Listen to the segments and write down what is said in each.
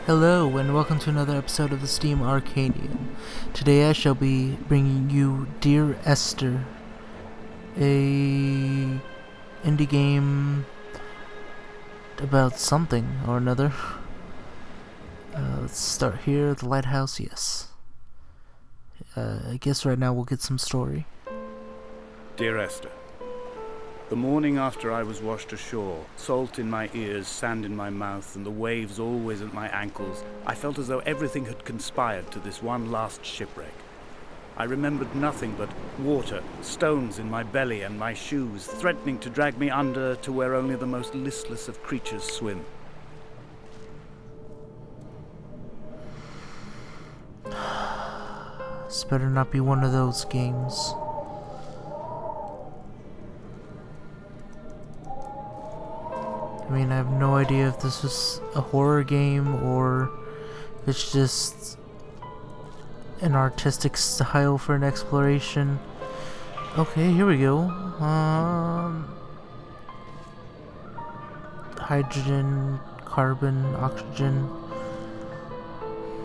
Hello and welcome to another episode of the Steam Arcadian. Today I shall be bringing you Dear Esther, a indie game about something or another. Let's start here, the lighthouse, yes. I guess right now we'll get some story. Dear Esther, the morning after I was washed ashore, salt in my ears, sand in my mouth, and the waves always at my ankles, I felt as though everything had conspired to this one last shipwreck. I remembered nothing but water, stones in my belly and my shoes, threatening to drag me under to where only the most listless of creatures swim. This better not be one of those games. I mean, I have no idea if this is a horror game or if it's just an artistic style for an exploration. Okay, here we go. Hydrogen, carbon, oxygen.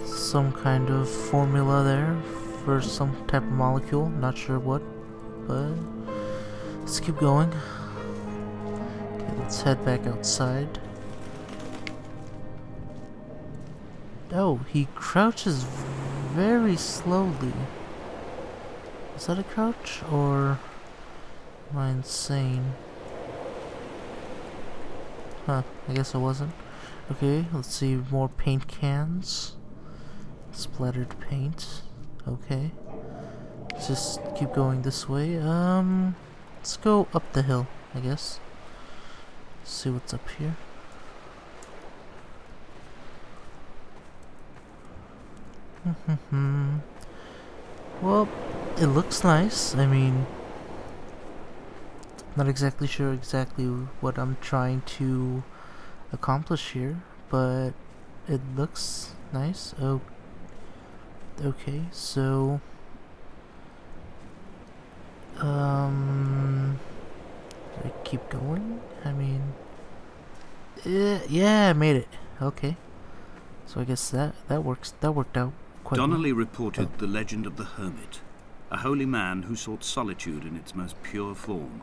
Some kind of formula there for some type of molecule. Not sure what, but let's keep going. Let's head back outside. Oh, he crouches very slowly. Is that a crouch, or am I insane? Huh, I guess I wasn't. Okay, let's see, more paint cans. Splattered paint. Okay. Let's just keep going this way. Let's go up the hill, I guess. See what's up here. Well, it looks nice. I mean, not exactly sure what I'm trying to accomplish here, but it looks nice. Oh, okay. So, I keep going? I mean, yeah, I made it. Okay. So I guess that works. That worked out quite well. Donnelly reported the legend of the hermit, a holy man who sought solitude in its most pure form.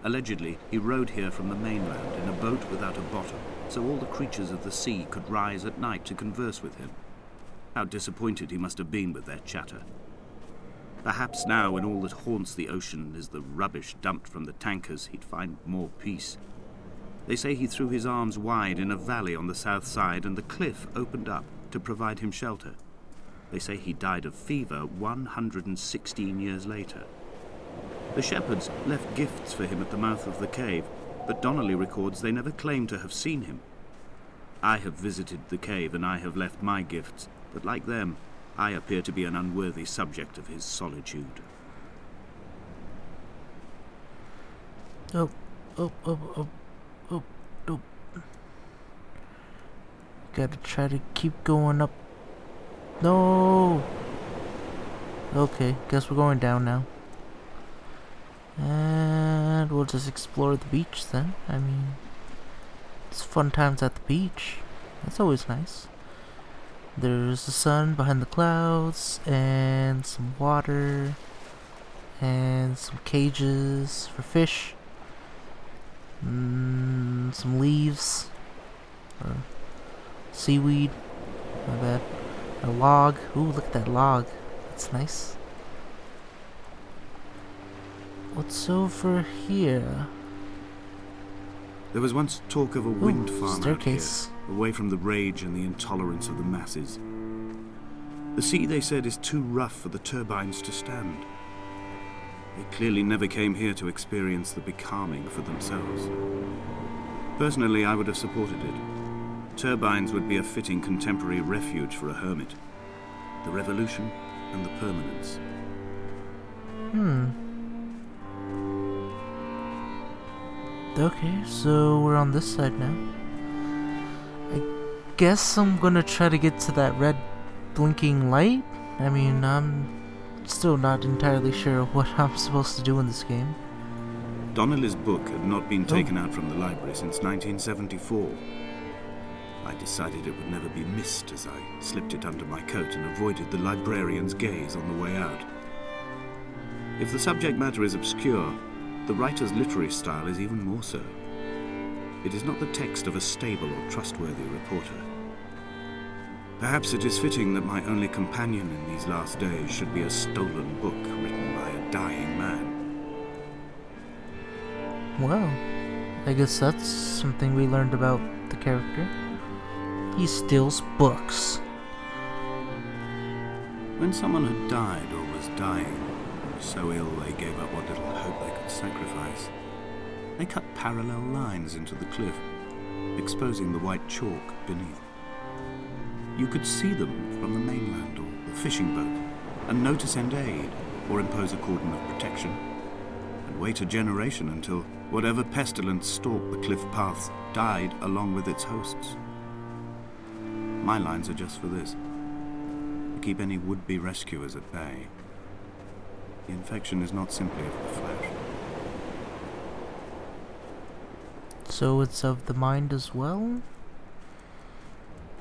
Allegedly, he rode here from the mainland in a boat without a bottom, so all the creatures of the sea could rise at night to converse with him. How disappointed he must have been with their chatter. Perhaps now, when all that haunts the ocean is the rubbish dumped from the tankers, he'd find more peace. They say he threw his arms wide in a valley on the south side, and the cliff opened up to provide him shelter. They say he died of fever 116 years later. The shepherds left gifts for him at the mouth of the cave, but Donnelly records they never claimed to have seen him. I have visited the cave and I have left my gifts, but like them, I appear to be an unworthy subject of his solitude. Oh. Gotta try to keep going up. No! Okay, guess we're going down now. And we'll just explore the beach then. I mean, it's fun times at the beach. That's always nice. There's the sun behind the clouds, and some water, and some cages for fish, some leaves, or seaweed, my bad, a log. Ooh, look at that log, that's nice. What's over here? There was once talk of a wind farm staircase. out here, away from the rage and the intolerance of the masses. The sea, they said, is too rough for the turbines to stand. They clearly never came here to experience the becalming for themselves. Personally, I would have supported it. Turbines would be a fitting contemporary refuge for a hermit. The revolution and the permanence. Okay, so we're on this side now. I guess I'm gonna try to get to that red blinking light. I mean, I'm still not entirely sure what I'm supposed to do in this game. Donnelly's book had not been taken out from the library since 1974. I decided it would never be missed as I slipped it under my coat and avoided the librarian's gaze on the way out. If the subject matter is obscure, the writer's literary style is even more so. It is not the text of a stable or trustworthy reporter. Perhaps it is fitting that my only companion in these last days should be a stolen book written by a dying man. Well, I guess that's something we learned about the character. He steals books. When someone had died or was dying, or so ill they gave up what little hope they could sacrifice, they cut parallel lines into the cliff, exposing the white chalk beneath. You could see them from the mainland or the fishing boat, and know to send aid or impose a cordon of protection, and wait a generation until whatever pestilence stalked the cliff paths died along with its hosts. My lines are just for this, to keep any would-be rescuers at bay. The infection is not simply of the flesh. So it's of the mind as well?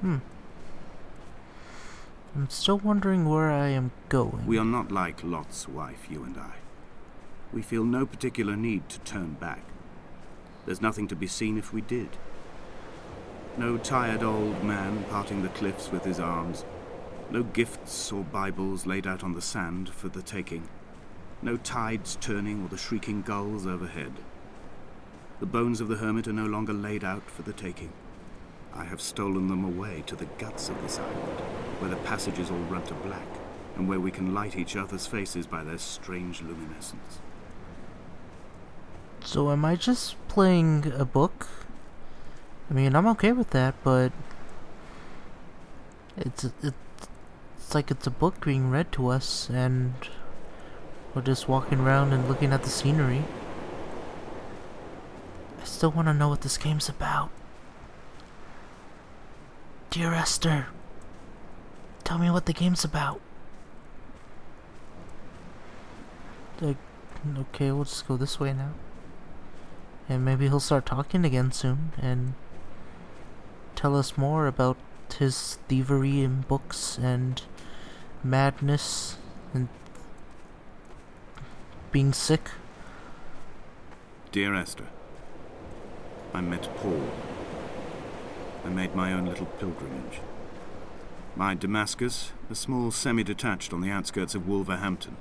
I'm still wondering where I am going. We are not like Lot's wife, you and I. We feel no particular need to turn back. There's nothing to be seen if we did. No tired old man parting the cliffs with his arms. No gifts or Bibles laid out on the sand for the taking. No tides turning or the shrieking gulls overhead. The bones of the hermit are no longer laid out for the taking. I have stolen them away to the guts of this island, where the passages all run to black, and where we can light each other's faces by their strange luminescence. So am I just playing a book? I mean, I'm okay with that, but it's like it's a book being read to us, and we're just walking around and looking at the scenery. I still want to know what this game's about. Dear Esther, tell me what the game's about. Okay, we'll just go this way now. And maybe he'll start talking again soon and tell us more about his thievery in books and madness and being sick. Dear Esther, I met Paul. I made my own little pilgrimage. My Damascus, a small semi-detached on the outskirts of Wolverhampton.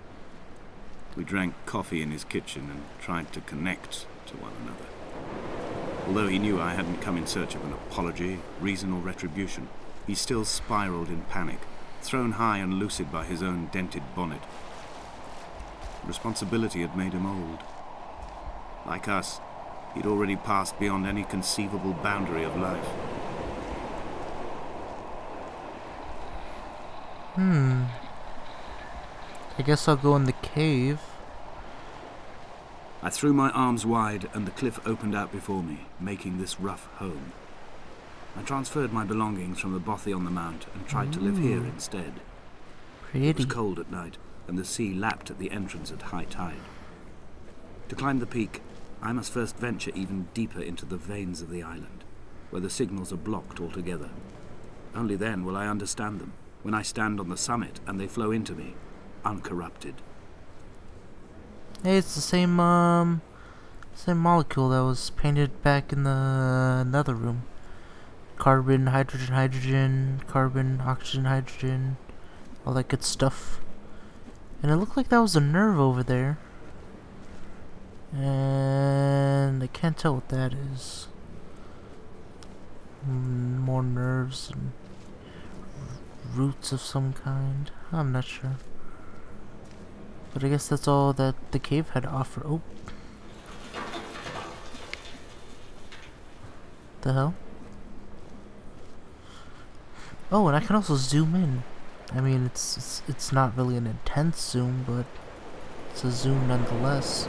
We drank coffee in his kitchen and tried to connect to one another. Although he knew I hadn't come in search of an apology, reason or retribution, he still spiraled in panic, thrown high and lucid by his own dented bonnet. Responsibility had made him old. Like us, he'd already passed beyond any conceivable boundary of life. I guess I'll go in the cave. I threw my arms wide and the cliff opened out before me, making this rough home. I transferred my belongings from the bothy on the mount and tried to live here instead. It was cold at night, and the sea lapped at the entrance at high tide. To climb the peak, I must first venture even deeper into the veins of the island, where the signals are blocked altogether. Only then will I understand them, when I stand on the summit and they flow into me, uncorrupted. Hey, it's the same molecule that was painted back in the nether room. Carbon, hydrogen, hydrogen, carbon, oxygen, hydrogen, all that good stuff. And it looked like that was a nerve over there. And I can't tell what that is. More nerves and roots of some kind. I'm not sure. But I guess that's all that the cave had to offer. Oh. The hell? Oh, and I can also zoom in. I mean, it's not really an intense zoom, but it's a zoom nonetheless.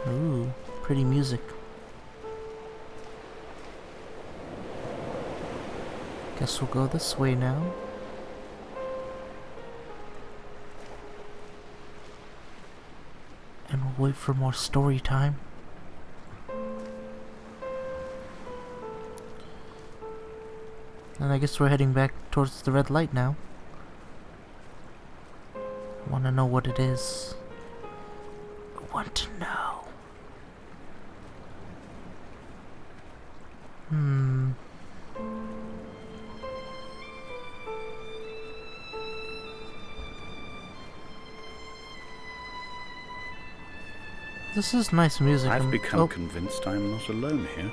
Ooh, pretty music. Guess we'll go this way now. And we'll wait for more story time. And I guess we're heading back towards the red light now. Wanna know what it is? I want to know. This is nice music. I've become convinced I am not alone here,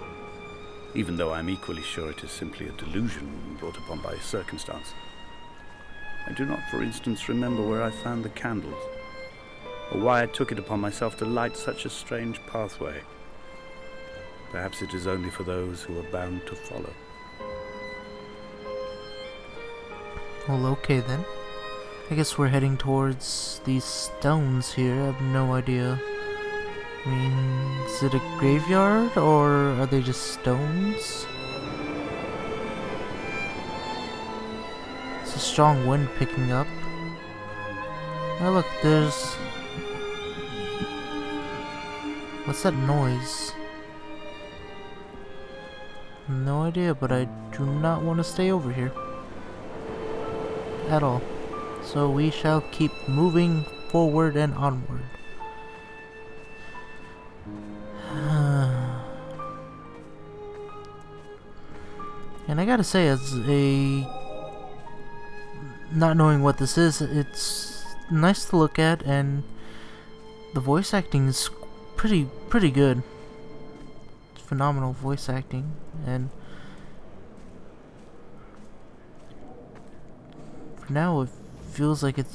even though I'm equally sure it is simply a delusion brought upon by circumstance. I do not, for instance, remember where I found the candles, or why I took it upon myself to light such a strange pathway. Perhaps it is only for those who are bound to follow. Well, okay then. I guess we're heading towards these stones here. I have no idea. I mean, is it a graveyard or are they just stones? It's a strong wind picking up. Oh look, there's... What's that noise? No idea, but I do not want to stay over here. At all. So we shall keep moving forward and onward. And I gotta say, as a... not knowing what this is, it's nice to look at, and the voice acting is pretty good. It's phenomenal voice acting, and for now it feels like it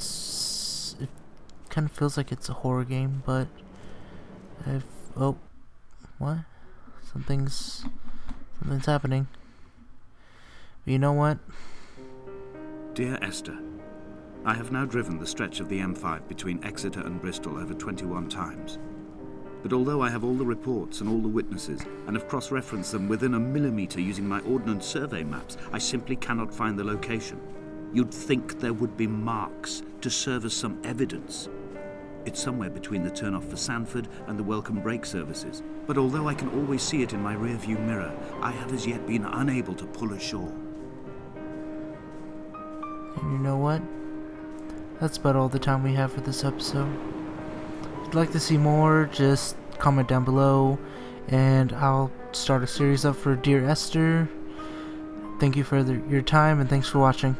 kind of feels like it's a horror game, but oh, what? Something's happening. But you know what? Dear Esther, I have now driven the stretch of the M5 between Exeter and Bristol over 21 times. But although I have all the reports and all the witnesses, and have cross-referenced them within a millimetre using my Ordnance Survey maps, I simply cannot find the location. You'd think there would be marks to serve as some evidence. It's somewhere between the turn-off for Sanford and the welcome brake services. But although I can always see it in my rear-view mirror, I have as yet been unable to pull ashore. And you know what? That's about all the time we have for this episode. If you'd like to see more, just comment down below, and I'll start a series up for Dear Esther. Thank you for your time, and thanks for watching.